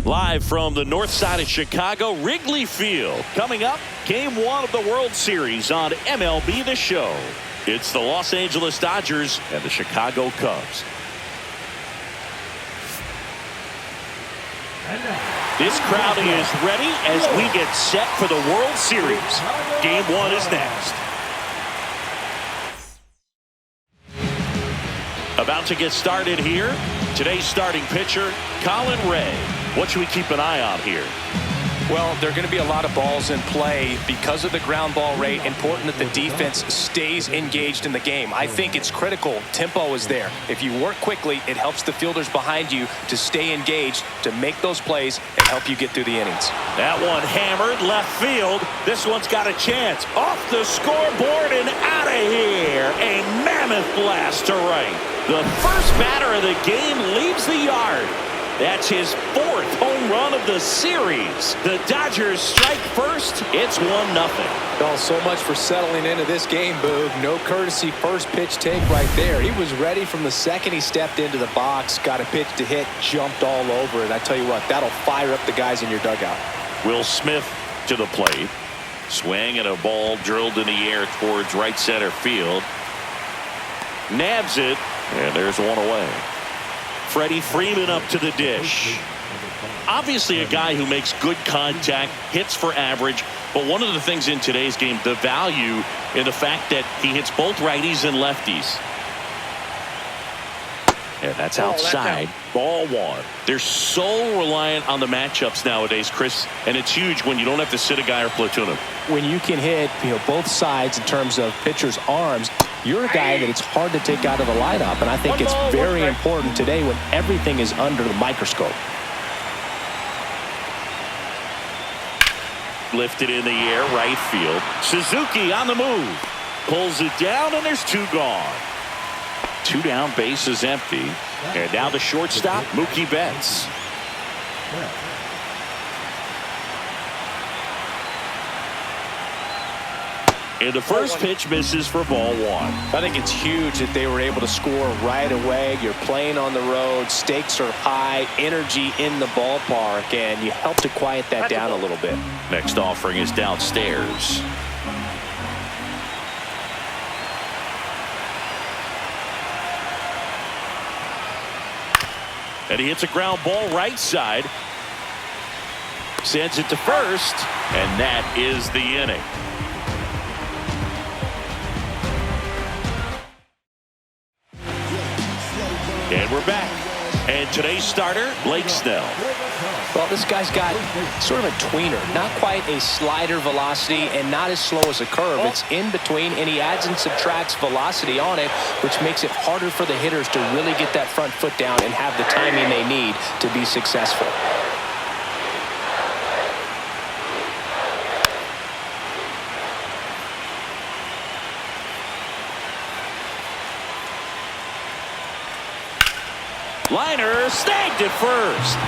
Live from the north side of Chicago, Wrigley Field. Coming up, Game 1 of the World Series on MLB The Show. It's the Los Angeles Dodgers and the Chicago Cubs. This crowd is ready as we get set for the World Series. Game 1 is next. About to get started here. Today's starting pitcher, Colin Ray. What should we keep an eye on here? Well, there are going to be a lot of balls in play because of the ground ball rate. Important that the defense stays engaged in the game. I think it's critical. Tempo is there. If you work quickly, it helps the fielders behind you to stay engaged, to make those plays, and help you get through the innings. That one hammered left field. This one's got a chance. Off the scoreboard and out of here. A mammoth blast to right. The first batter of the game leaves the yard. That's his 4th home run of the series. The Dodgers strike first. It's 1-0. Oh, so much for settling into this game, Boog. No courtesy first pitch take right there. He was ready from the second he stepped into the box, got a pitch to hit, jumped all over it. I tell you what, that'll fire up the guys in your dugout. Will Smith to the plate. Swing and a ball drilled in the air towards right center field. Nabs it, and there's one away. Freddie Freeman up to the dish. Obviously a guy who makes good contact, hits for average, but one of the things in today's game, the value in the fact that he hits both righties and lefties. And that's outside. Ball 1. They're so reliant on the matchups nowadays, Chris, and it's huge when you don't have to sit a guy or platoon him. When you can hit, both sides in terms of pitchers' arms, you're a guy that it's hard to take out of the lineup, and I think it's very important today when everything is under the microscope. Lifted in the air, right field. Suzuki on the move. Pulls it down, and there's 2 gone. 2 down, base is empty. And now the shortstop, Mookie Betts. And the first pitch misses for ball 1. I think it's huge that they were able to score right away. You're playing on the road. Stakes are high. Energy in the ballpark. And you help to quiet that down a little bit. Next offering is downstairs. And he hits a ground ball right side. Sends it to first. And that is the inning. And we're back. And today's starter, Blake Snell. Well, this guy's got sort of a tweener. Not quite a slider velocity and not as slow as a curve. It's in between, and he adds and subtracts velocity on it, which makes it harder for the hitters to really get that front foot down and have the timing they need to be successful. Liner snagged it first.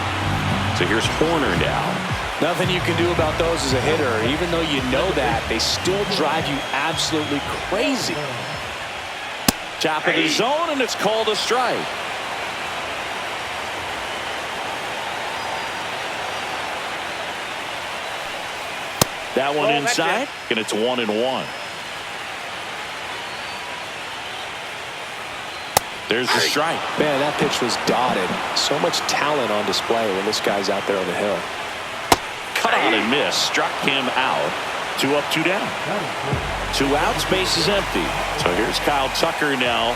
So here's Horner now. Nothing you can do about those as a hitter. Even though you know that, they still drive you absolutely crazy. Top of the zone, and it's called a strike. That one inside, and it's 1-1. There's the strike. Man, that pitch was dotted. So much talent on display when this guy's out there on the hill. Cut on and miss. Struck him out. 2 up, 2 down. 2 outs, base is empty. So here's Kyle Tucker now.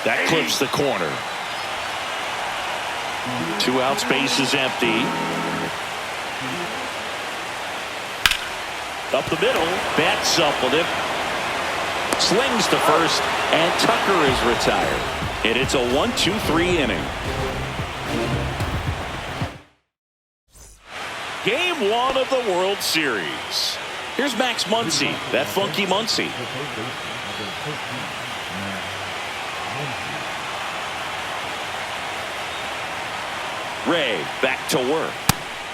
That clips the corner. 2 outs, base is empty. Up the middle. Bats up with it. Slings to first, and Tucker is retired. And it's a 1-2-3 inning. Game 1 of the World Series. Here's Max Muncy, that funky Muncy. Ray back to work.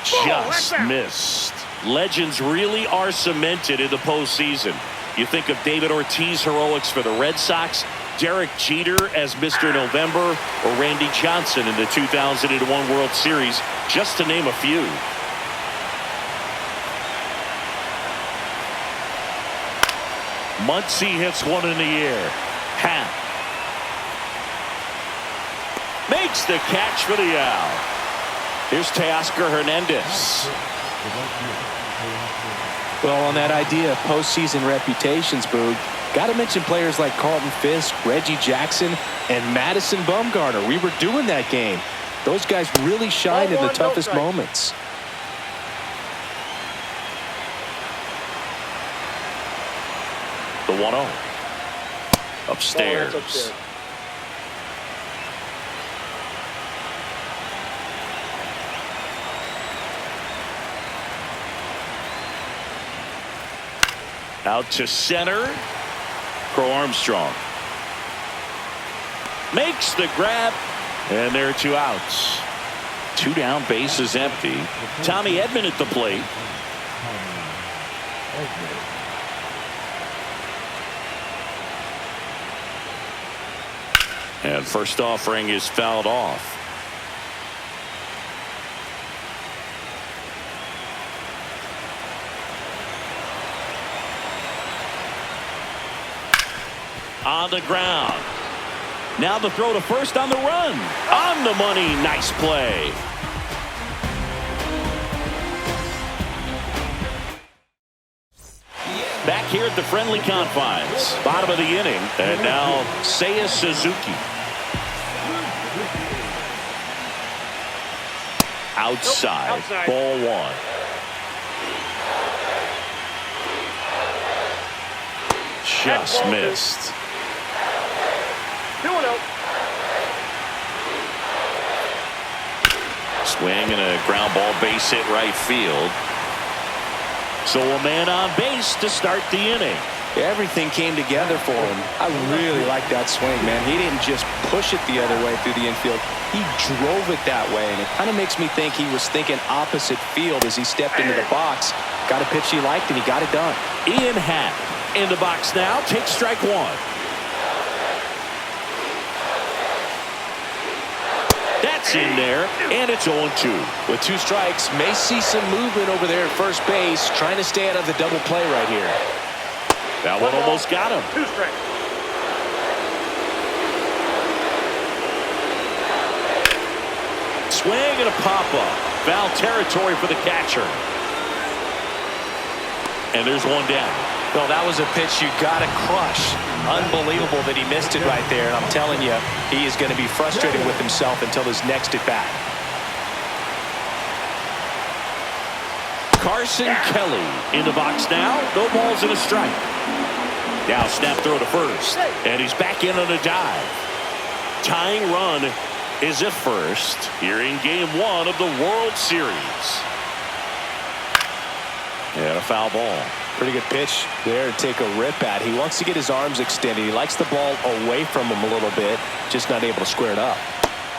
Just missed. Legends really are cemented in the postseason. You think of David Ortiz heroics for the Red Sox. Derek Jeter as Mr. November, or Randy Johnson in the 2001 World Series, just to name a few. Muncy hits one in the air. Happ makes the catch for the out. Here's Teoscar Hernandez. Well, on that idea of postseason reputations, Boog, got to mention players like Carlton Fisk, Reggie Jackson, and Madison Bumgarner. We were doing that game. Those guys really shined in the toughest moments. The 1-0. Upstairs. Out to center. Crow Armstrong makes the grab, and there are 2 outs. 2 down, bases empty. Tommy Edman at the plate. And first offering is fouled off. On the ground. Now the throw to first on the run. On the money. Nice play. Back here at the friendly confines. Bottom of the inning. And now Seiya Suzuki. Outside. Ball 1. Just missed. 2-0. Swing and a ground ball, base hit right field. So a man on base to start the inning. Everything came together for him. I really like that swing, man. He didn't just push it the other way through the infield. He drove it that way, and it kind of makes me think he was thinking opposite field as he stepped into the box. Got a pitch he liked, and he got it done. Ian Happ in the box now. Takes strike 1. That's in there, and it's 0-2. With 2 strikes, may see some movement over there at first base, trying to stay out of the double play right here. That one almost got him. 2 strikes. Swing and a pop-up. Foul territory for the catcher. And there's 1 down. Well, that was a pitch you got to crush. Unbelievable that he missed it right there. And I'm telling you, he is going to be frustrated with himself until his next at bat. Carson Kelly in the box now. No balls and a strike. Now snap throw to first. And he's back in on a dive. Tying run is at first here in game 1 of the World Series. And a foul ball. Pretty good pitch there to take a rip at. He wants to get his arms extended. He likes the ball away from him a little bit, just not able to square it up.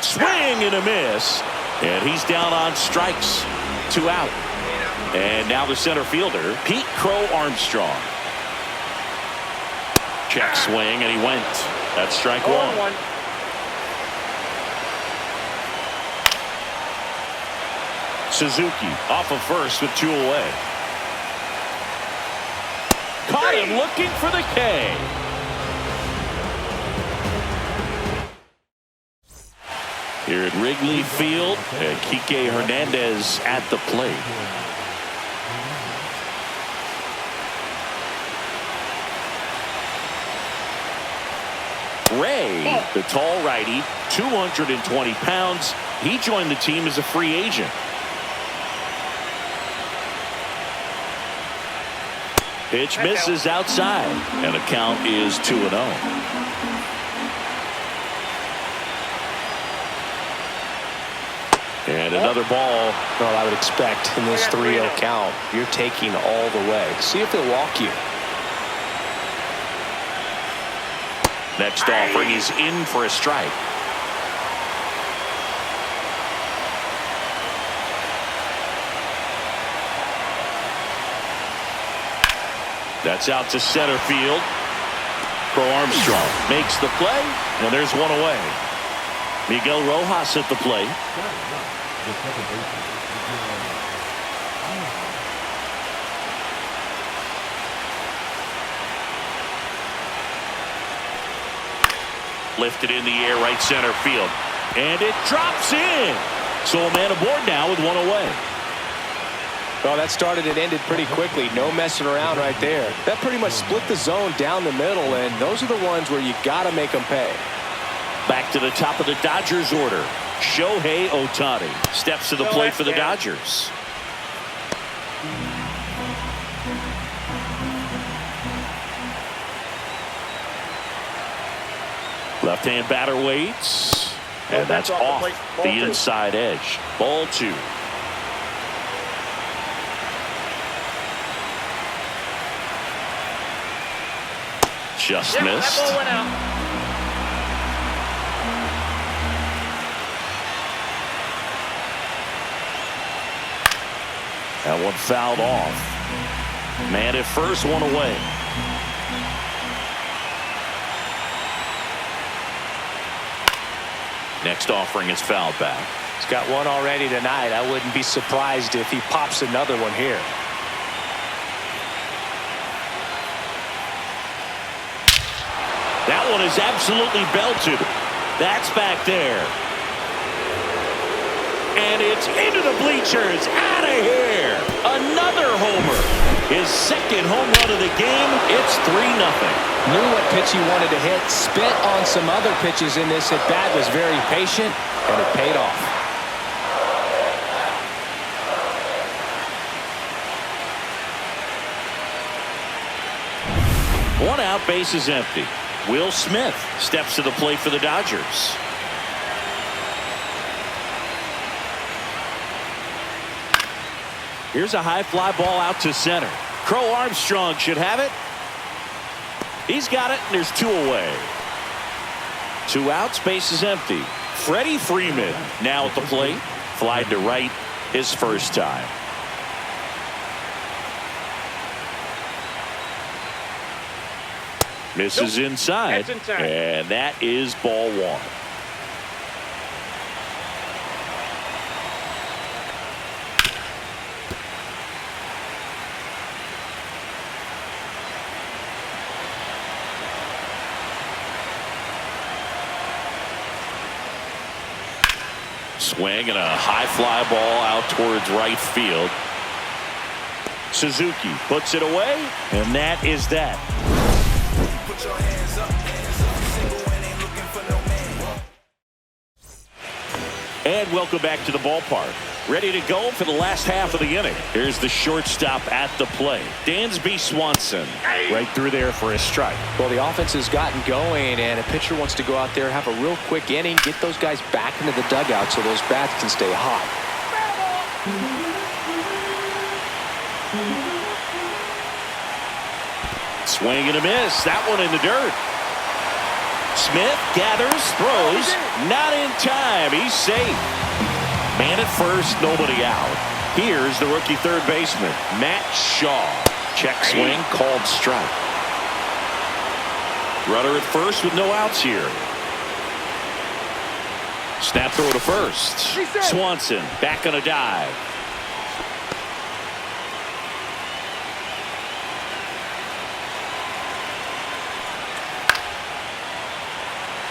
Swing and a miss. And he's down on strikes. 2 out. And now the center fielder, Pete Crow Armstrong. Check swing, and he went. That's strike 1. Suzuki off of first with 2 away. Caught him looking for the K. Here at Wrigley Field, Kike Hernandez at the plate. Ray, the tall righty, 220 pounds. He joined the team as a free agent. Pitch misses outside, and the count is 2-0. And another ball. Well, I would expect in this 3-0 count, you're taking all the way. See if they'll walk you. Next offering is in for a strike. That's out to center field. Crow Armstrong makes the play, and there's one away. Miguel Rojas at the plate. Lifted in the air, right center field. And it drops in. So a man aboard now with one away. Well, that started and ended pretty quickly. No messing around right there. That pretty much split the zone down the middle, and those are the ones where you got to make them pay. Back to the top of the Dodgers order. Shohei Ohtani steps to the plate for the Dodgers. Left-hand batter waits. And that's off the inside edge. Ball 2. Just missed. That ball went out. That one fouled off. Man at first, one away. Next offering is fouled back. He's got one already tonight. I wouldn't be surprised if he pops another one here. That one is absolutely belted. That's back there. And it's into the bleachers. Out of here. Another homer. His second home run of the game. It's 3-0. Knew what pitch he wanted to hit. Spit on some other pitches in this at bat. Was very patient, and it paid off. One out, base is empty. Will Smith steps to the plate for the Dodgers. Here's a high fly ball out to center. Crow Armstrong should have it. He's got it, and there's 2 away. 2 outs, base is empty. Freddie Freeman now at the plate. Flied to right his first time. Misses inside. That's inside. And that is ball 1. Swing and a high fly ball out towards right field. Suzuki puts it away, and that is that. Put your hands up, single and ain't looking for no man. And welcome back to the ballpark. Ready to go for the last half of the inning. Here's the shortstop at the plate. Dansby Swanson right through there for a strike. Well, the offense has gotten going, and a pitcher wants to go out there, have a real quick inning, get those guys back into the dugout so those bats can stay hot. Swing and a miss. That one in the dirt. Smith gathers, throws, not in time. He's safe. Man at first, nobody out. Here's the rookie third baseman, Matt Shaw. Check swing, called strike. Runner at first with no outs here. Snap throw to first. Swanson back on a dive.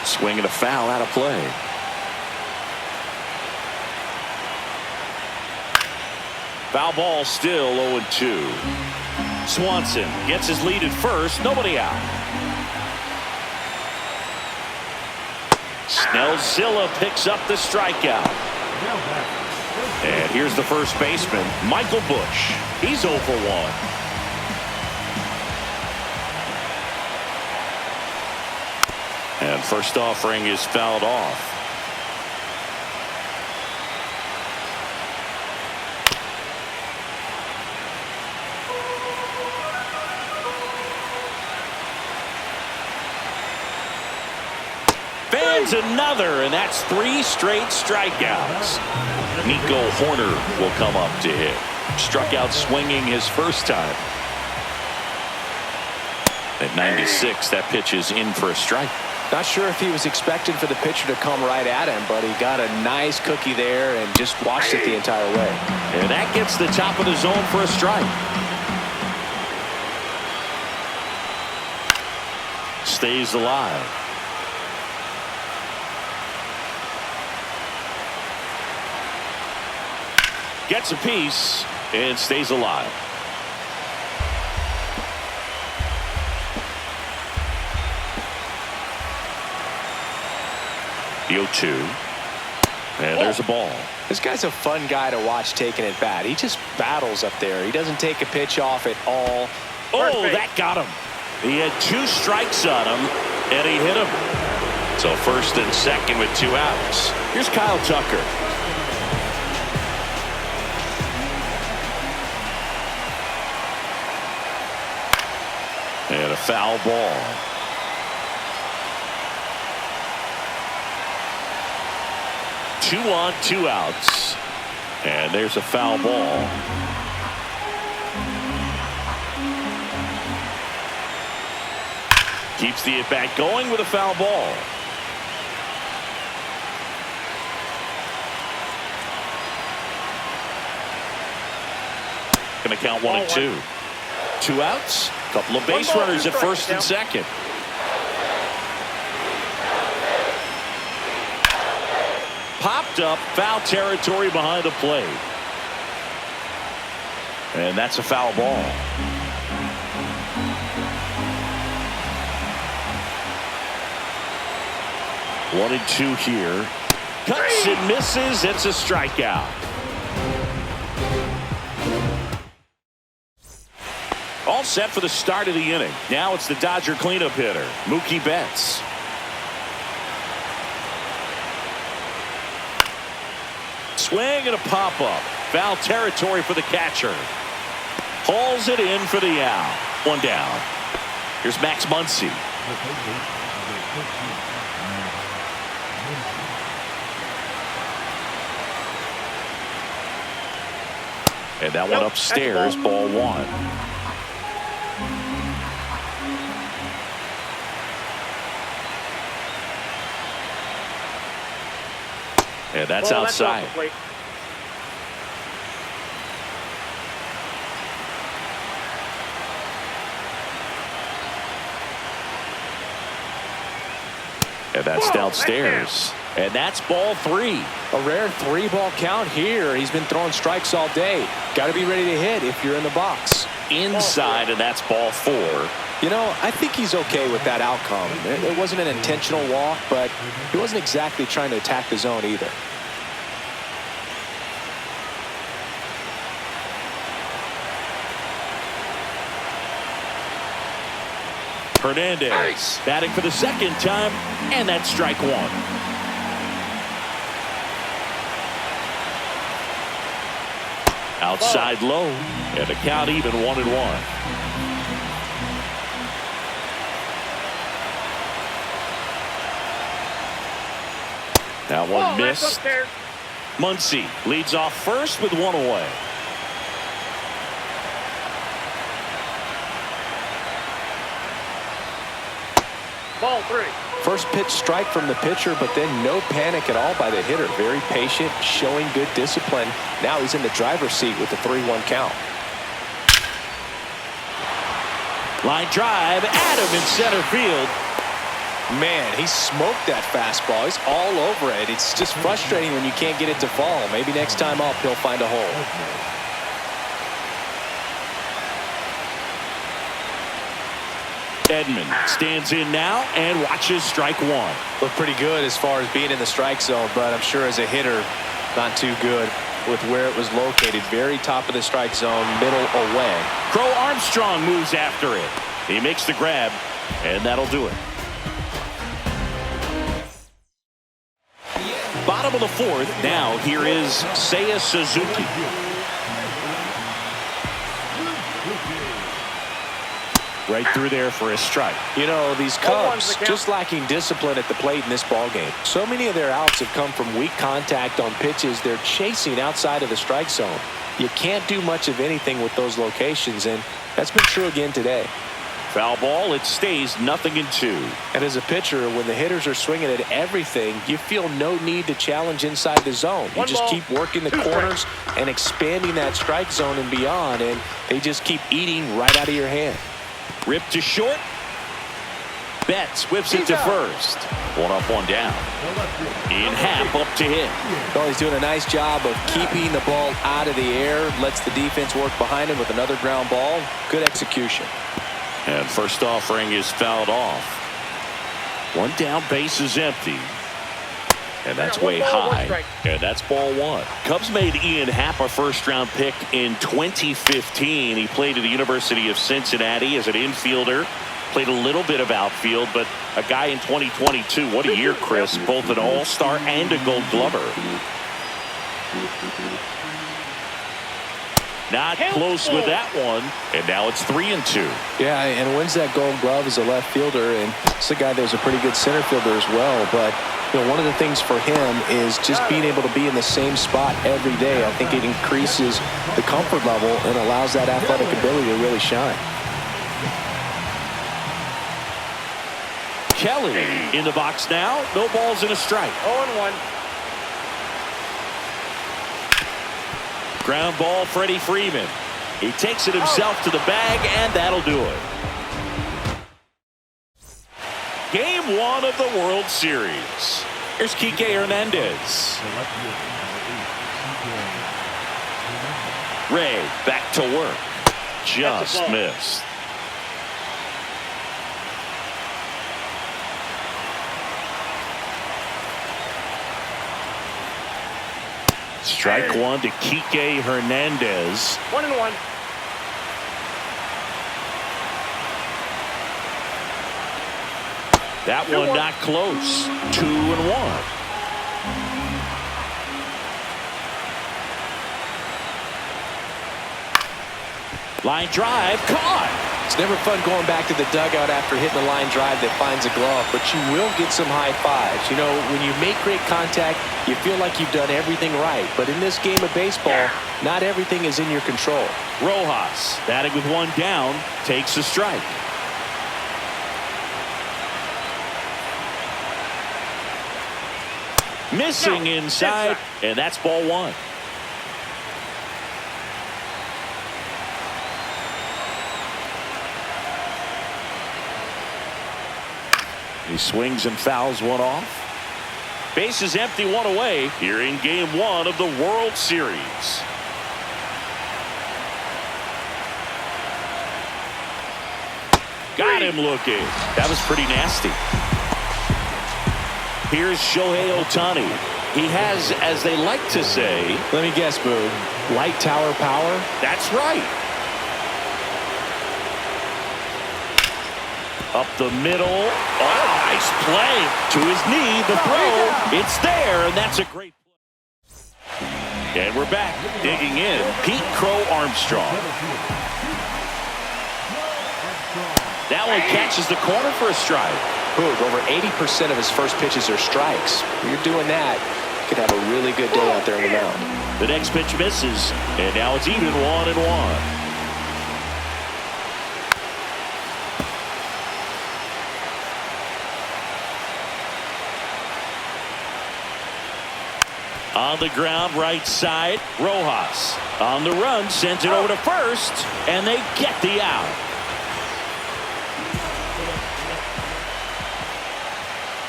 Swing and a foul out of play. Foul ball still 0-2. Swanson gets his lead at first. Nobody out. Snellzilla picks up the strikeout. And here's the first baseman, Michael Busch. He's 0 for 1. And first offering is fouled off. Fans another, and that's 3 straight strikeouts. Nico Horner will come up to hit. Struck out swinging his first time. At 96, that pitch is in for a strike. Not sure if he was expecting for the pitcher to come right at him, but he got a nice cookie there and just watched it the entire way. And that gets the top of the zone for a strike. Stays alive. Gets a piece and stays alive. The 0-2. And there's a ball. This guy's a fun guy to watch taking at bat. He just battles up there. He doesn't take a pitch off at all. Oh, that got him. He had 2 strikes on him, and he hit him. So first and second with 2 outs. Here's Kyle Tucker. And a foul ball. Two on, 2 outs. And there's a foul ball. Keeps the at-bat going with a foul ball. Going to count 1 and 2. 2 outs. Couple of base runners at first and second. Popped up, foul territory behind the plate. And that's a foul ball. 1 and 2 here. Cuts and misses. It's a strikeout. All set for the start of the inning. Now it's the Dodger cleanup hitter, Mookie Betts. Swing and a pop-up. Foul territory for the catcher. Hauls it in for the out. 1 down. Here's Max Muncy. And that one upstairs, ball 1. And that's outside. And that's downstairs. And that's ball 3. A rare 3-ball count here. He's been throwing strikes all day. Got to be ready to hit if you're in the box. Inside, and that's ball 4. You know, I think he's okay with that outcome. It wasn't an intentional walk, but he wasn't exactly trying to attack the zone either. Hernandez batting for the second time, and that's strike 1. Outside low, and the count even 1 and 1. That one missed. Muncy leads off first with 1 away. Ball 3. First pitch strike from the pitcher, but then no panic at all by the hitter. Very patient, showing good discipline. Now he's in the driver's seat with the 3-1 count. Line drive, Adam in center field. Man, he smoked that fastball. He's all over it. It's just frustrating when you can't get it to fall. Maybe next time up he'll find a hole. Edman stands in now and watches strike 1. Looked pretty good as far as being in the strike zone, but I'm sure as a hitter, not too good with where it was located. Very top of the strike zone, middle away. Crow Armstrong moves after it. He makes the grab, and that'll do it. Bottom of the 4th. Now here is Seiya Suzuki. Right through there for a strike. You know, these Cubs just lacking discipline at the plate in this ballgame. So many of their outs have come from weak contact on pitches they're chasing outside of the strike zone. You can't do much of anything with those locations, and that's been true again today. Foul ball. It stays 0-2. And as a pitcher, when the hitters are swinging at everything, you feel no need to challenge inside the zone. You just keep working the corners and expanding that strike zone and beyond, and they just keep eating right out of your hand. Ripped to short. Betts whips it to first. One up, one down. In half up to hit. Well, he's doing a nice job of keeping the ball out of the air. Lets the defense work behind him with another ground ball. Good execution. And first offering is fouled off. One down, base is empty. And that's way high. And that's ball one. Cubs made Ian Happ a first-round pick in 2015. He played at the University of Cincinnati as an infielder. Played a little bit of outfield, but a guy in 2022. What a year, Chris. Both an all-star and a gold glover. Not close with that one. And now it's 3-2. Yeah, and wins that gold glove as a left fielder. And it's a guy that was a pretty good center fielder as well. But you know, one of the things for him is just being able to be in the same spot every day. I think it increases the comfort level and allows that athletic ability to really shine. Kelly in the box now. No balls and a strike. 0-1. Ground ball, Freddie Freeman. He takes it himself to the bag, and that'll do it. Game 1 of the World Series. Here's Kike Hernandez. Ray back to work. Just missed. Strike one to Kike Hernandez. 1-1. That one not close. 2-1. Line drive caught. It's never fun going back to the dugout after hitting a line drive that finds a glove, but you will get some high fives. You know, when you make great contact, you feel like you've done everything right. But in this game of baseball, not everything is in your control. Rojas, batting with one down, takes a strike. Missing inside, and that's ball one. He swings and fouls one off. Base is empty, one away here in game 1 of the World Series. Got him looking. That was pretty nasty. Here's Shohei Ohtani. He has, as they like to say, let me guess, Boog, light tower power? That's right. Up the middle. Oh, nice play. To his knee, the throw. It's there, and that's a great play. And we're back. Digging in, Pete Crow Armstrong. That one catches the corner for a strike. Boog, over 80% of his first pitches are strikes. When you're doing that, you could have a really good day out there on the mound. The next pitch misses, and now it's even 1-1. On the ground, right side, Rojas. On the run, sends it over to first, and they get the out.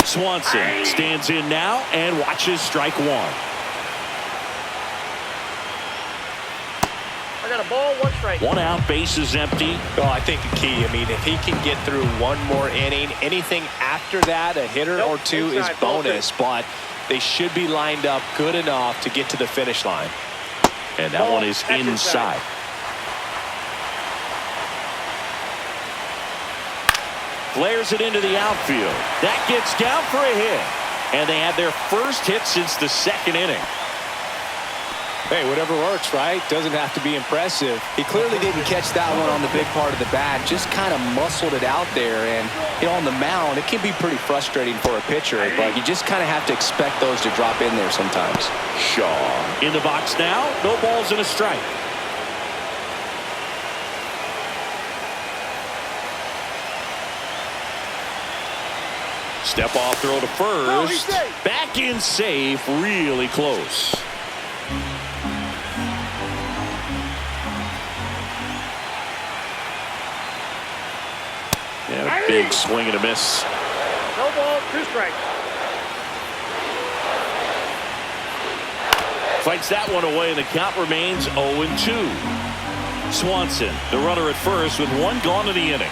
Swanson stands in now and watches strike one. I got a ball, one strike. One out, base is empty. Oh, I think the key, I mean, if he can get through one more inning, anything after that, a hitter or two is bonus, but they should be lined up good enough to get to the finish line. And that one is inside. Flares it into the outfield. That gets down for a hit. And they had their first hit since the second inning. Hey, whatever works, right? Doesn't have to be impressive. He clearly didn't catch that one on the big part of the bat. Just kind of muscled it out there. And, you know, on the mound, it can be pretty frustrating for a pitcher. But you just kind of have to expect those to drop in there sometimes. Shaw in the box now. No balls and a strike. Step off throw to first. Back in safe, really close. And a big swing and a miss. No ball, 2 strikes. Fights that one away, and the count remains 0-2. Swanson, the runner at first, with 1 gone in the inning.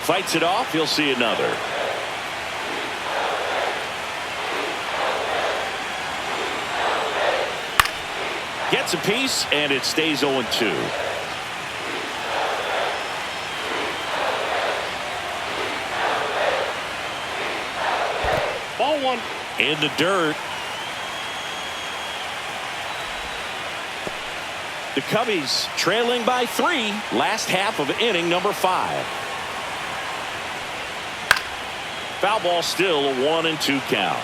Fights it off. He'll see another. Gets a piece, and it stays 0-2. Ball 1. In the dirt. The Cubbies trailing by 3. Last half of inning number 5. Foul ball, still a 1-2 count.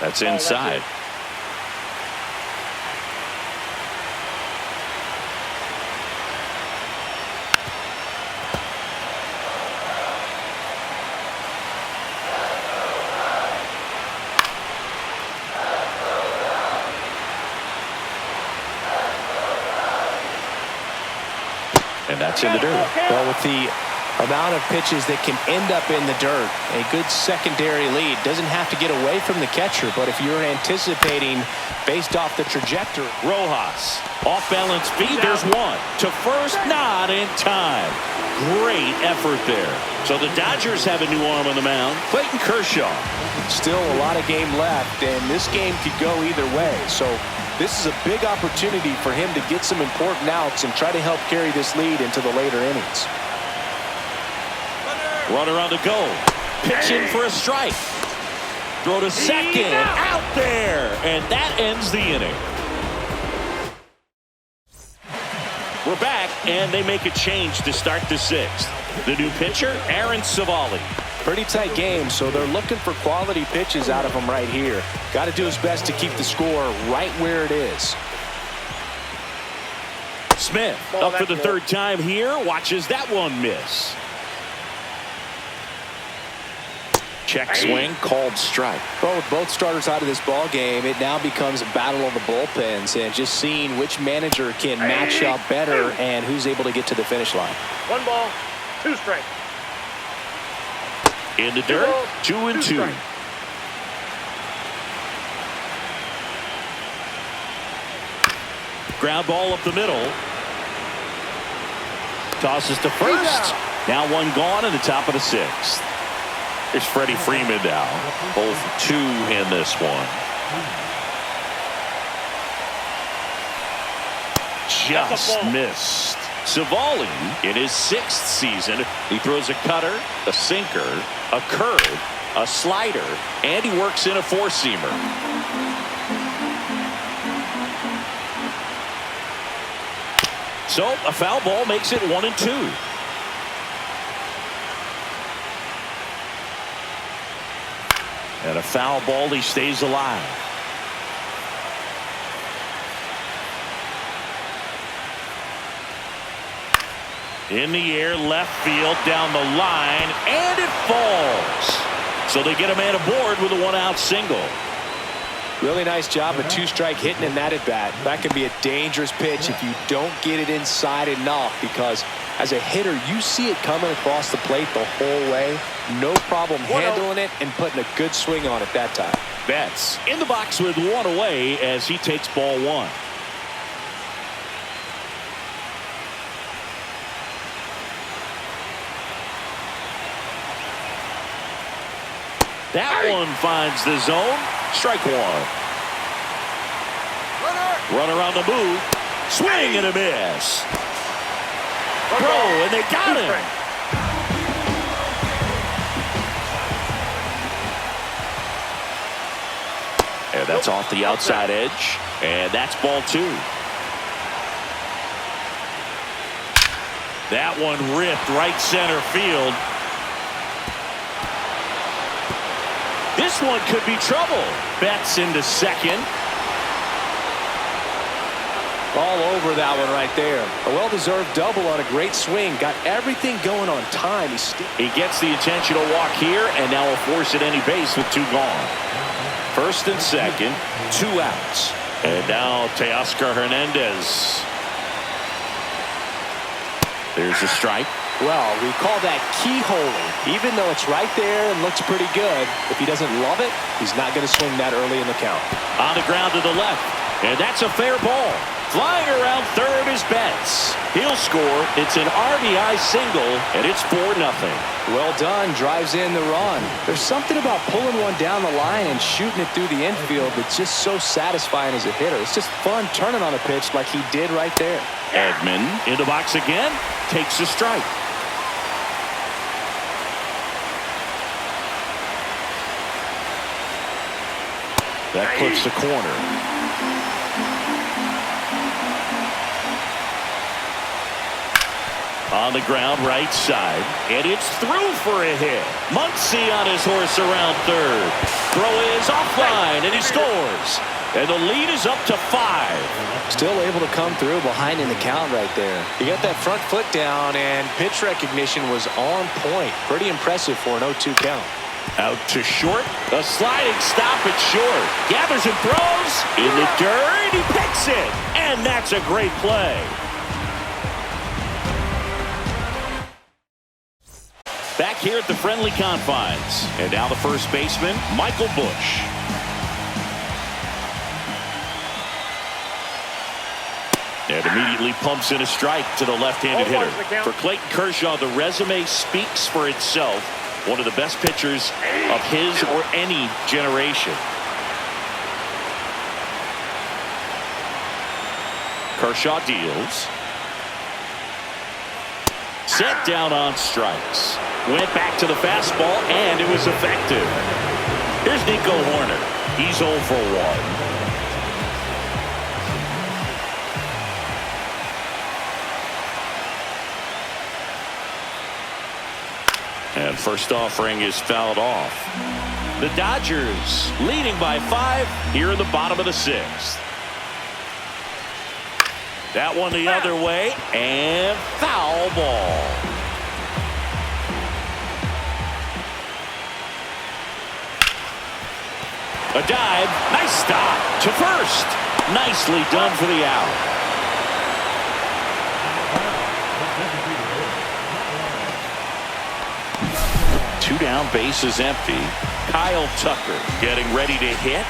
That's inside. And that's in the dirt. Well, with the amount of pitches that can end up in the dirt, a good secondary lead doesn't have to get away from the catcher, but if you're anticipating based off the trajectory. Rojas, off balance feed, there's 1 to first, not in time. Great effort there. So the Dodgers have a new arm on the mound, Clayton Kershaw. Still a lot of game left, and this game could go either way. So this is a big opportunity for him to get some important outs and try to help carry this lead into the later innings. Runner on the go. Pitching for a strike. Throw to second. Out there. And that ends the inning. We're back, and they make a change to start the 6th. The new pitcher, Aaron Savali. Pretty tight game, so they're looking for quality pitches out of him right here. Got to do his best to keep the score right where it is. Smith up for the 3rd time here. Watches that one miss. Check swing, called strike. Well, with both starters out of this ball game, it now becomes a battle of the bullpens and just seeing which manager can match up better and who's able to get to the finish line. 1 ball, 2 strikes. In the dirt, 2-2. Ground ball up the middle. Tosses to first. Now 1 gone in the top of the 6th. Here's Freddie Freeman now. Both 2 in this one. Just missed. Savali, in his 6th season, he throws a cutter, a sinker, a curve, a slider, and he works in a 4-seamer. So a foul ball makes it 1-2. And a foul ball, he stays alive. In the air, left field, down the line, and it falls. So they get a man aboard with a 1-out single. Really nice job of 2-strike hitting in that at bat. That can be a dangerous pitch if you don't get it inside enough, because as a hitter, you see it coming across the plate the whole way. No problem handling it and putting a good swing on it that time. Betts in the box with 1 away as he takes ball 1. That one finds the zone. Strike 1. Runner on the move. Swing and a miss. Throw, and they got him. And that's off the outside edge. And that's ball 2. That one ripped right center field. This one could be trouble. Betts into second. All over that one right there. A well-deserved double on a great swing. Got everything going on time. He gets the intentional walk here, and now will force at any base with 2 gone. First and second, 2 outs. And now Teoscar Hernandez. There's a strike. Well, we call that keyholing. Even though it's right there and looks pretty good, if he doesn't love it, he's not going to swing that early in the count. On the ground to the left, and that's a fair ball. Flying around third is Betts. He'll score. It's an RBI single, and it's 4-0. Well done. Drives in the run. There's something about pulling one down the line and shooting it through the infield that's just so satisfying as a hitter. It's just fun turning on a pitch like he did right there. Edman in the box again. Takes a strike. That clips the corner. On the ground, right side, and it's through for a hit. Muncy on his horse around third. Throw is offline, and he scores. And the lead is up to 5. Still able to come through behind in the count right there. He got that front foot down, and pitch recognition was on point. Pretty impressive for an 0-2 count. Out to short. A sliding stop at short. Gathers and throws. In the dirt. He picks it. And that's a great play. Back here at the friendly confines. And now the first baseman, Michael Busch. And immediately pumps in a strike to the left-handed hitter. For Clayton Kershaw, the resume speaks for itself. One of the best pitchers of his or any generation. Kershaw deals. Set down on strikes. Went back to the fastball, and it was effective. Here's Nico Horner. He's 0 for 1. And first offering is fouled off. The Dodgers leading by 5 here in the bottom of the 6th. That one the other way, and foul ball. A dive, nice stop to first. Nicely done for the out. Two down, base is empty. Kyle Tucker getting ready to hit.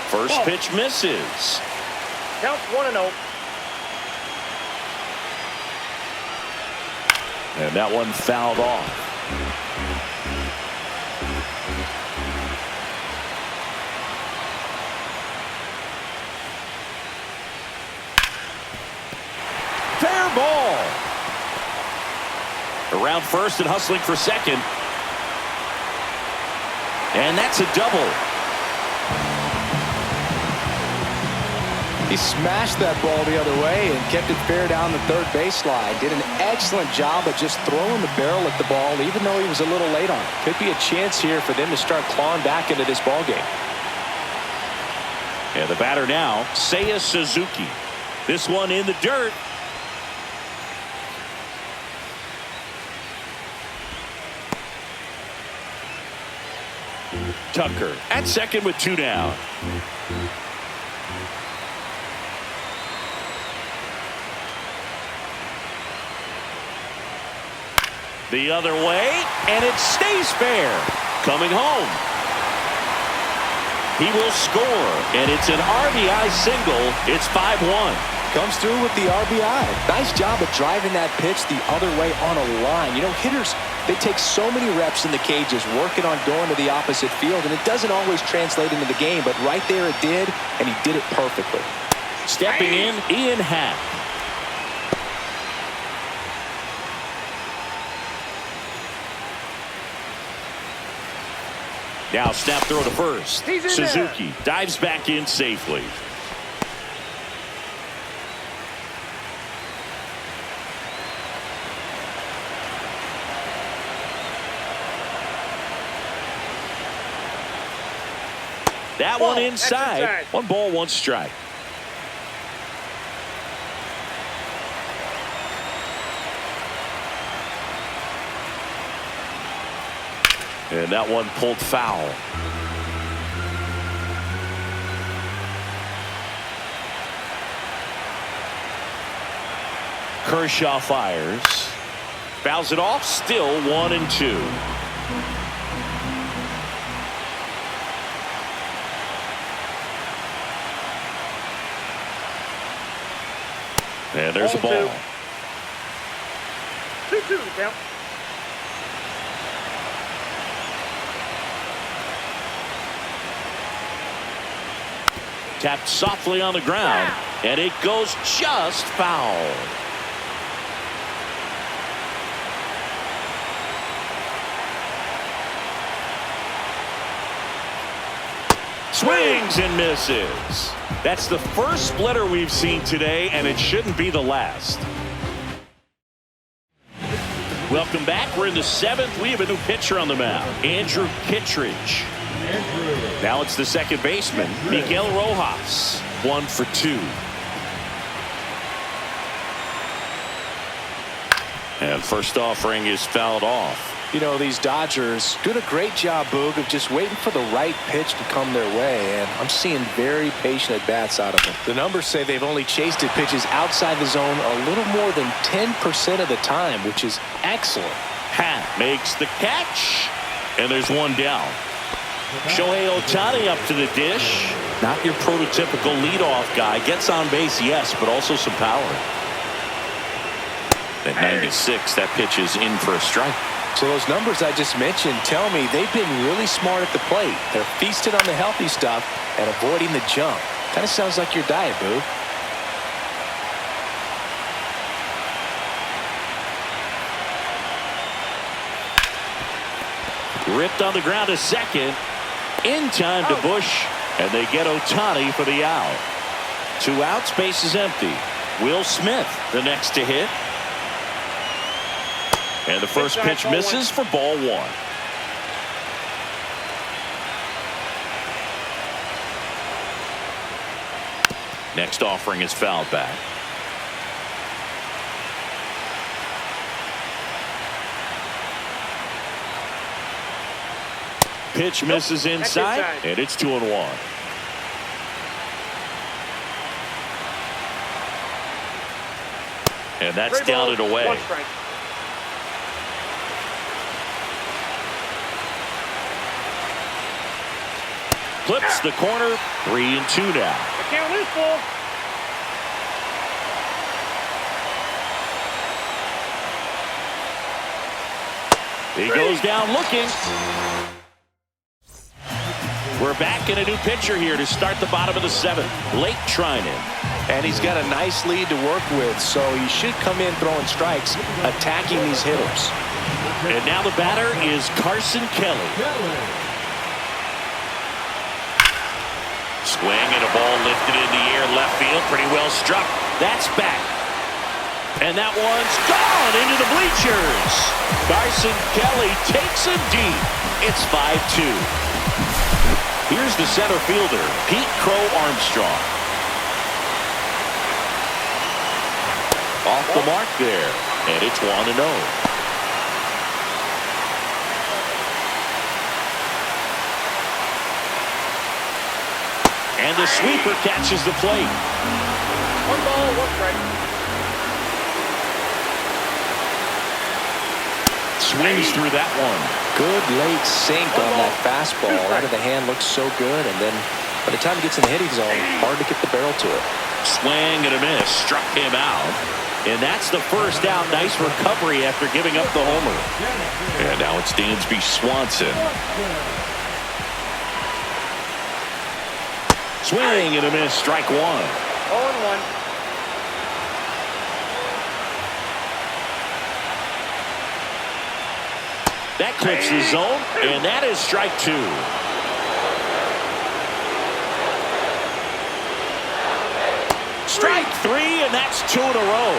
First pitch misses. Count 1-0. And that one fouled off. Fair ball. Around first and hustling for second. And that's a double. He smashed that ball the other way and kept it fair down the third baseline. Did an excellent job of just throwing the barrel at the ball, even though he was a little late on it. Could be a chance here for them to start clawing back into this ball game. And the batter now, Seiya Suzuki. This one in the dirt. Tucker at second with 2 down. The other way, and it stays fair. Coming home. He will score, and it's an RBI single. It's 5-1. Comes through with the RBI. Nice job of driving that pitch the other way on a line. You know, hitters, they take so many reps in the cages working on going to the opposite field, and it doesn't always translate into the game, but right there it did, and he did it perfectly. Stepping in, Ian Happ. Now snap throw to first. Suzuki dives back in safely. That Ball, one that's inside. inside. 1 ball, 1 strike. And that one pulled foul. Kershaw fires. Fouls it off. Still 1-2. And there's a ball. 2-2 count. Tapped softly on the ground, and it goes just foul. Swings and misses. That's the first splitter we've seen today, and it shouldn't be the last. Welcome back. We're in the 7th. We have a new pitcher on the mound, Andrew Kittredge. Now it's the second baseman, Miguel Rojas. 1 for 2. And first offering is fouled off. You know, these Dodgers doing a great job, Boog, of just waiting for the right pitch to come their way, and I'm seeing very patient at-bats out of them. The numbers say they've only chased at pitches outside the zone a little more than 10% of the time, which is excellent. Hat makes the catch, and there's one down. Shohei Ohtani up to the dish. Not your prototypical leadoff guy. Gets on base, yes, but also some power. At 96, that pitch is in for a strike. So those numbers I just mentioned tell me they've been really smart at the plate. They're feasted on the healthy stuff and avoiding the junk. Kind of sounds like your diet, Boo. Ripped on the ground to second. In time to Bush, and they get Ohtani for the out. 2 outs, base is empty. Will Smith the next to hit. And the first pitch misses for ball 1. Next offering is fouled back. Pitch misses inside, and it's 2-1. And that's down and away. 1 strike. Clips the corner, 3-2 now. The count is full. He goes down looking. We're back in a new pitcher here to start the bottom of the 7th. Blake Trinan. And he's got a nice lead to work with, so he should come in throwing strikes, attacking these hitters. And now the batter is Carson Kelly. Swing and a ball lifted in the air, left field, pretty well struck. That's back. And that one's gone into the bleachers. Carson Kelly takes him deep. It's 5-2. Here's the center fielder, Pete Crow Armstrong. Off the mark there, and it's 1-0. And the sweeper catches the plate. 1 ball, 1 strike. Swings through that one. Good late sink on that fastball. Out of the hand looks so good, and then by the time it gets in the hitting zone, hard to get the barrel to it. Swing and a miss, struck him out. And that's the first out. Nice recovery after giving up the homer. And now it's Dansby Swanson. Swing and a miss, strike 1. 0-1. That clips the zone, and that is strike 2. Strike 3, and that's 2 in a row.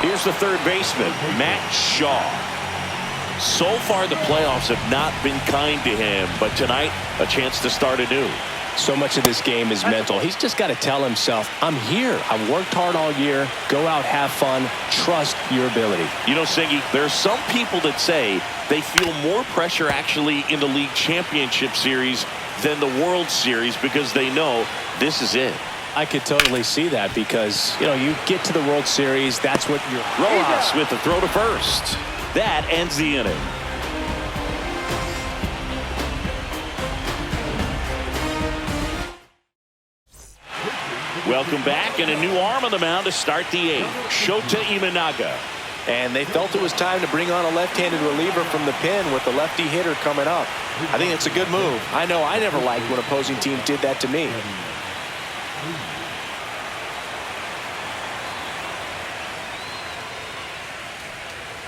Here's the third baseman, Matt Shaw. So far, the playoffs have not been kind to him, but tonight, a chance to start anew. So much of this game is mental. He's just got to tell himself, I'm here. I've worked hard all year. Go out, have fun. Trust your ability. You know, Siggy, there are some people that say they feel more pressure actually in the league championship series than the World Series because they know this is it. I could totally see that because, you know, you get to the World Series, that's what you're... Rojas with the throw to first. That ends the inning. Welcome back, and a new arm on the mound to start the eighth. Shota Imanaga. And they felt it was time to bring on a left-handed reliever from the pen with the lefty hitter coming up. I think it's a good move. I know I never liked when opposing teams did that to me.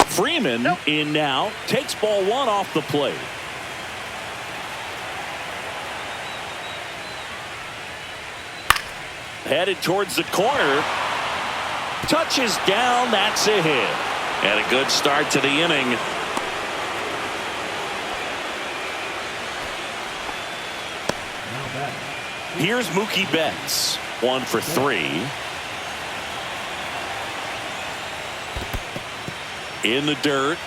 Freeman in now, takes ball one off the plate. Headed towards the corner. Touches down, that's a hit. And a good start to the inning. Here's Mookie Betts, 1 for 3. In the dirt.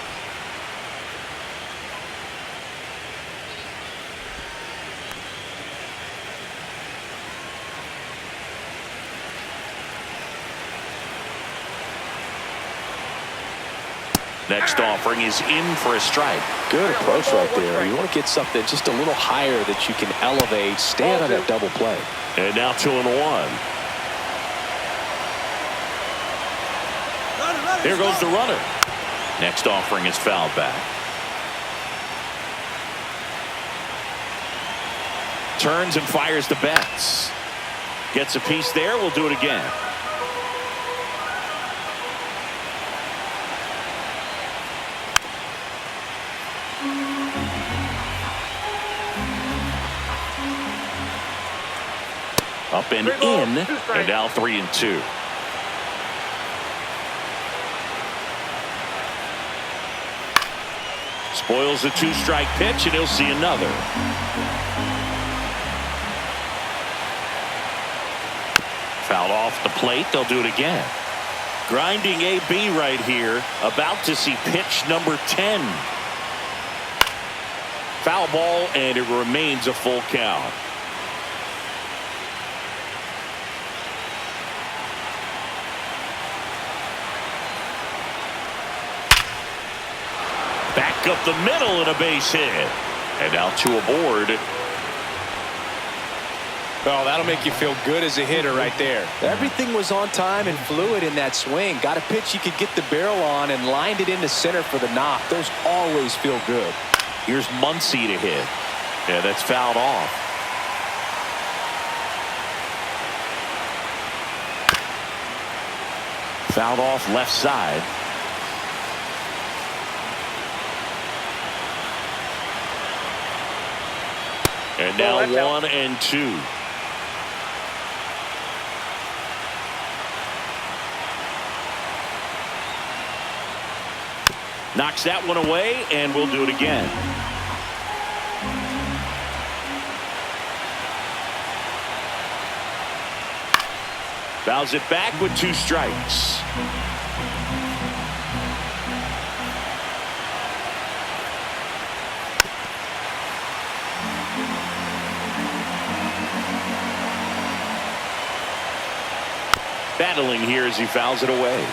Next offering is in for a strike. Good approach right there. You want to get something just a little higher that you can elevate, stand on that double play. And now 2-1. Here goes the runner. Next offering is fouled back. Turns and fires the Betts. Gets a piece there. We'll do it again. Up and in, and now 3-2. Spoils the 2-strike pitch, and he'll see another. Fouled off the plate. They'll do it again. Grinding AB right here. About to see pitch number 10. Foul ball, and it remains a full count. Back up the middle and a base hit. And now 2 aboard. Well, that'll make you feel good as a hitter right there. Everything was on time and fluid in that swing. Got a pitch you could get the barrel on and lined it into center for the knock. Those always feel good. Here's Muncy to hit. Yeah, that's fouled off. Fouled off left side. And now 1-2. Knocks that one away, and we'll do it again. Fouls it back with 2 strikes. Battling here as he fouls it away.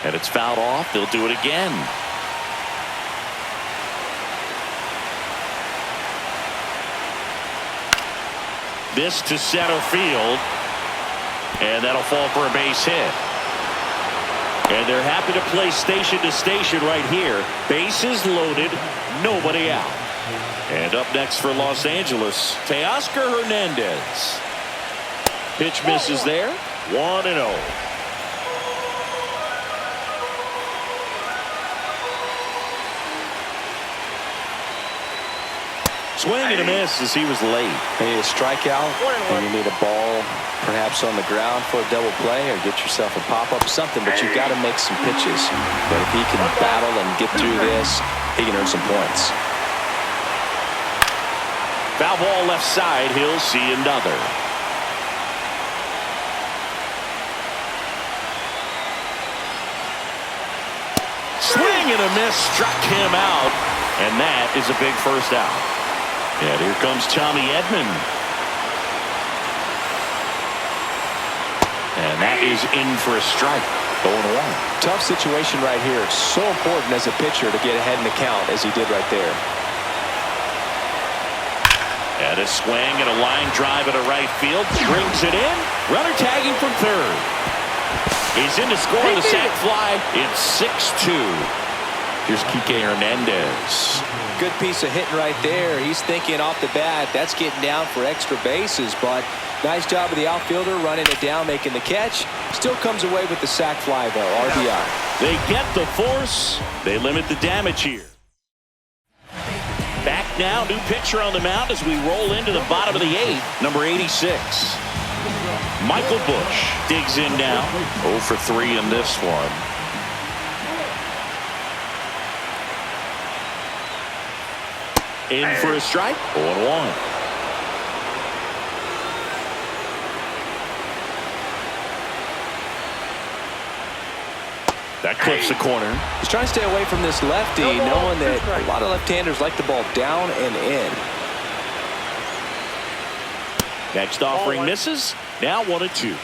And it's fouled off. They'll do it again. This to center field. And that'll fall for a base hit. And they're happy to play station to station right here. Bases loaded. Nobody out. And up next for Los Angeles, Teoscar Hernandez. Pitch misses there. 1-0. Swing and a miss as he was late. You need a strikeout, and you need a ball perhaps on the ground for a double play, or get yourself a pop-up, something, but you've got to make some pitches. But if he can battle and get through this, he can earn some points. Foul ball left side. He'll see another. Swing and a miss, struck him out, and that is a big first out. And here comes Tommy Edman. And that is in for a strike. 0-1. Tough situation right here. It's so important as a pitcher to get ahead in the count as he did right there. And a swing and a line drive at a right field. Brings it in. Runner tagging from third. He's in to score the sac fly. It's 6-2. Here's Kike Hernandez. Good piece of hitting right there. He's thinking off the bat, that's getting down for extra bases, but nice job of the outfielder running it down, making the catch. Still comes away with the sac fly, though. RBI. They get the force. They limit the damage here. Back now, new pitcher on the mound as we roll into the bottom of the eighth. Number 86. Michael Busch digs in now. 0 for 3 in this one. In for a strike. 0-1. That clips the corner. He's trying to stay away from this lefty, knowing that a lot of left-handers like the ball down and in. Next offering misses. Now 1-2.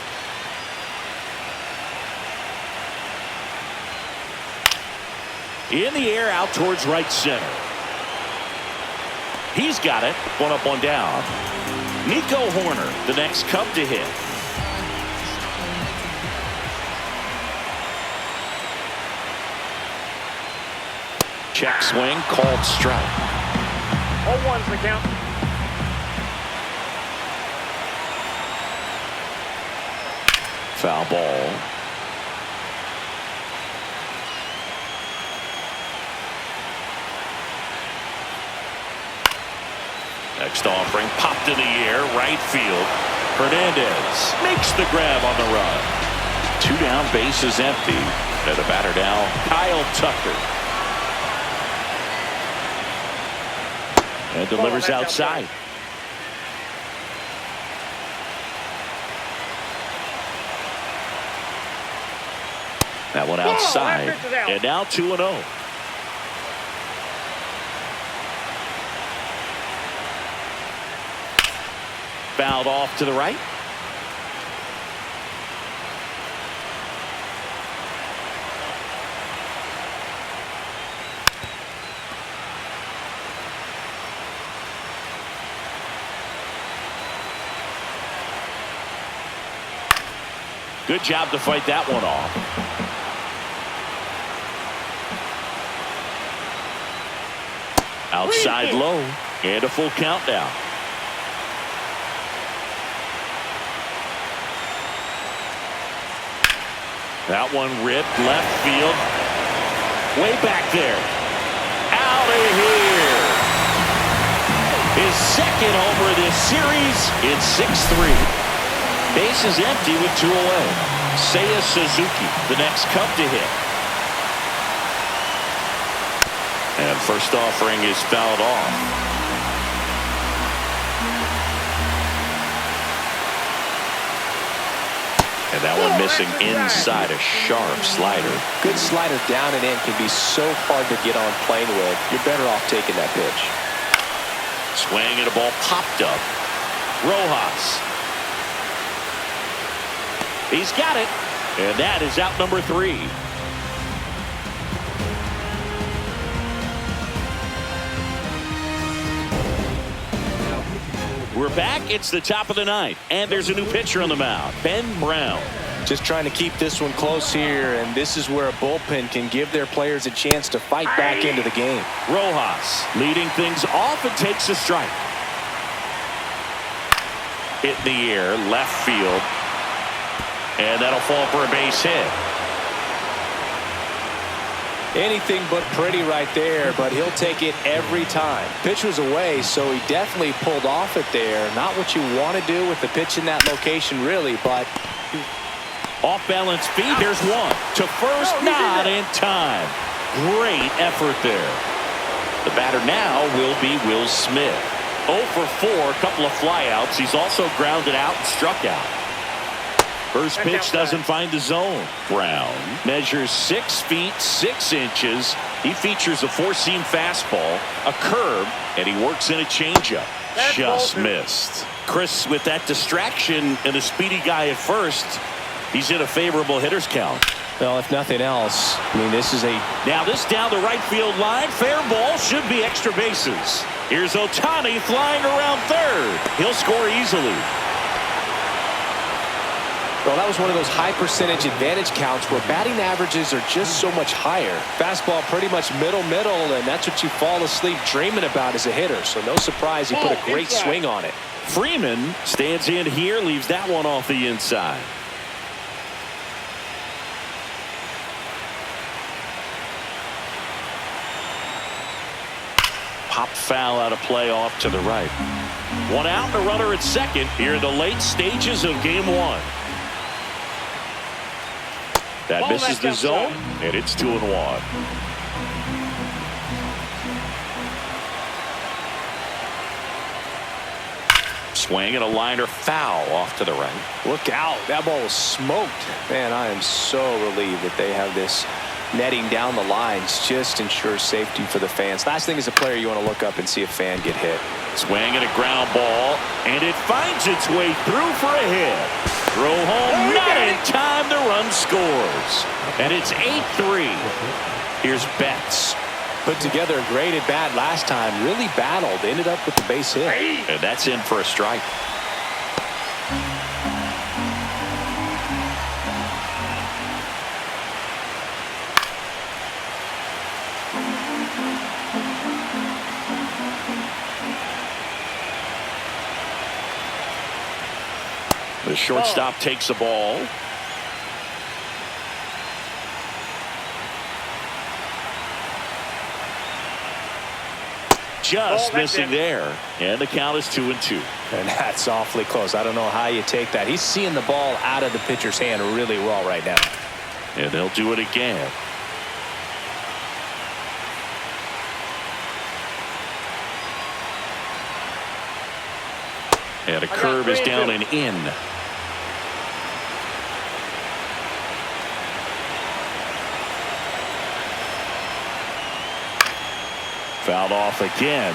In the air out towards right center. He's got it. 1 up, 1 down. Nico Horner, the next Cub to hit. Check swing, called strike. 0-1's the count. Foul ball. Next offering popped in the air, right field. Hernandez makes the grab on the run. 2 down, bases empty. And the batter now, Kyle Tucker. And delivers outside. That one outside. And now 2-0. Fouled off to the right. Good job to fight that one off. Outside low, and a full count now. That one ripped left field. Way back there. Out of here. His second homer of this series. It's 6-3. Bases empty with 2 away. Seiya Suzuki, the next Cub to hit. And first offering is fouled off. And that one missing inside, a sharp slider. Good slider down and in can be so hard to get on plane with. You're better off taking that pitch. Swing and a ball popped up. Rojas. He's got it. And that is out number 3. We're back. It's the top of the ninth, and there's a new pitcher on the mound, Ben Brown. Just trying to keep this one close here, and this is where a bullpen can give their players a chance to fight back into the game. Rojas leading things off and takes a strike. Hit in the air, left field, and that'll fall for a base hit. Anything but pretty right there, but he'll take it every time. Pitch was away, so he definitely pulled off it there. Not what you want to do with the pitch in that location, really, but off balance feed. There's one to first, not in time. Great effort there. The batter now will be Will Smith. 0 for 4, a couple of flyouts. He's also grounded out and struck out. First pitch doesn't find the zone. Brown measures 6 feet 6 inches. He features a 4-seam fastball, a curve, and he works in a changeup. Just missed. Chris, with that distraction and a speedy guy at first, he's in a favorable hitter's count. well, if nothing else, I mean, this is a... Now this down the right field line. Fair ball, should be extra bases. Here's Ohtani flying around third. He'll score easily. Well, that was one of those high percentage advantage counts where batting averages are just so much higher. Fastball pretty much middle, and that's what you fall asleep dreaming about as a hitter. So no surprise he put a great swing on it. Freeman stands in here, leaves that one off the inside. Pop foul out of play off to the right. One out and a runner at second here in the late stages of game 1. That misses the zone, and it's 2-1. Swing and a liner foul off to the right. Look out. That ball was smoked. Man, I am so relieved that they have this netting down the lines. Just ensures safety for the fans. Last thing as a player, you want to look up and see a fan get hit. Swing and a ground ball, and it finds its way through for a hit. Throw home, not in time. The run scores, and it's 8-3. Here's Betts. Put together a great at bat last time. Really battled. Ended up with the base hit. And that's in for a strike. The shortstop takes the ball. Just missing there. And the count is 2-2. And that's awfully close. I don't know how you take that. He's seeing the ball out of the pitcher's hand really well right now. And they'll do it again. And a curve is down and in. Fouled off again,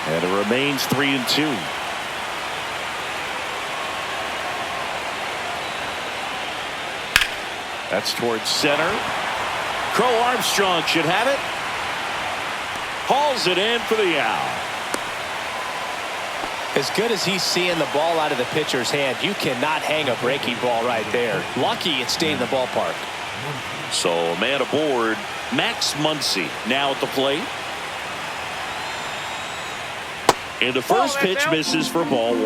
and it remains 3-2. That's towards center. Crow Armstrong should have it. Hauls it in for the out. As good as he's seeing the ball out of the pitcher's hand, you cannot hang a breaking ball right there. Lucky it stayed in the ballpark. So a man aboard, Max Muncy now at the plate. And the first pitch misses for ball 1.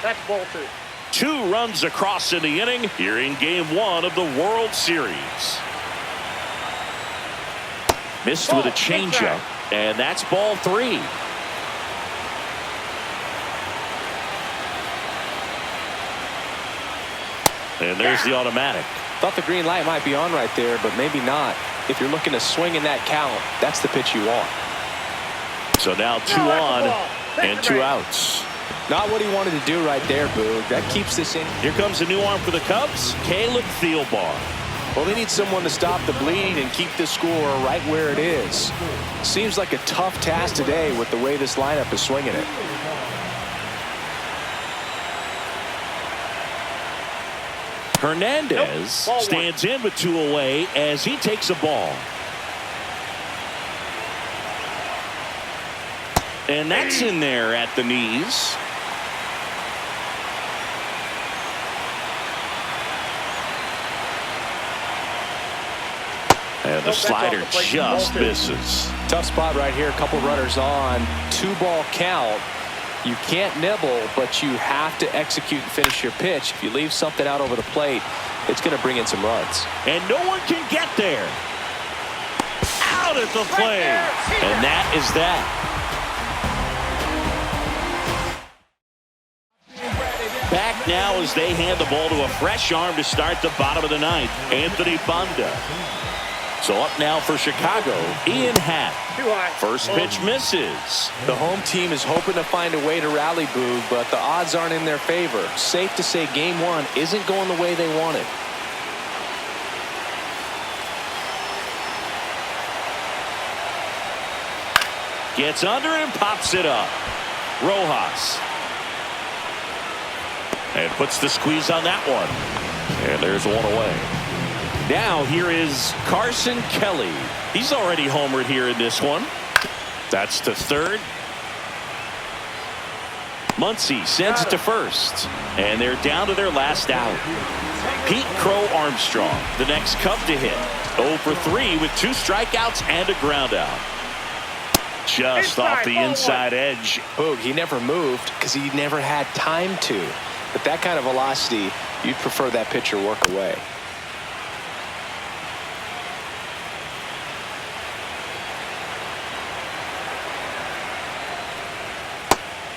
That's ball 2. 2 runs across in the inning here in game 1 of the World Series. Missed with a changeup, and that's ball 3. And there's the automatic. Thought the green light might be on right there, but maybe not. If you're looking to swing in that count, that's the pitch you want. So now 2 on and 2 outs. Not what he wanted to do right there, Boog. That keeps this in. Here comes a new arm for the Cubs, Caleb Thielbar. Well, they need someone to stop the bleeding and keep the score right where it is. Seems like a tough task today with the way this lineup is swinging it. Hernandez stands in with 2 away as he takes a ball. And that's in there at the knees. And the slider just misses. Tough spot right here. A couple runners on. 2-ball count. You can't nibble, but you have to execute and finish your pitch. If you leave something out over the plate, it's going to bring in some runs. And no one can get there. Out at the plate. And that is that. Back now as they hand the ball to a fresh arm to start the bottom of the ninth, Anthony Banda. So up now for Chicago, Ian Happ. First pitch misses. The home team is hoping to find a way to rally, Boog, but the odds aren't in their favor. Safe to say game one isn't going the way they wanted. Gets under and pops it up. Rojas. And puts the squeeze on that one. And there's one away. Now here is Carson Kelly. He's already homered here in this one. That's to third. Muncy sends it to first. And they're down to their last out. Pete Crow Armstrong, the next Cub to hit. 0 for 3 with 2 strikeouts and a ground out. Just off the inside edge. Boog, he never moved because he never had time to. But that kind of velocity, you'd prefer that pitcher work away.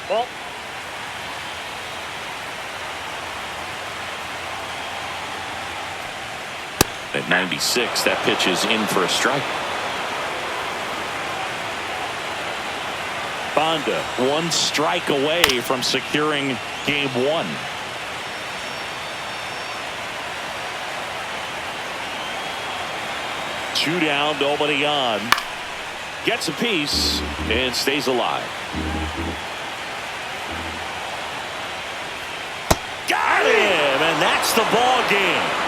Ball. At 96, that pitch is in for a strike. Banda 1 strike away from securing game 1. Two down, nobody on. Gets a piece and stays alive. Got him, and that's the ball game.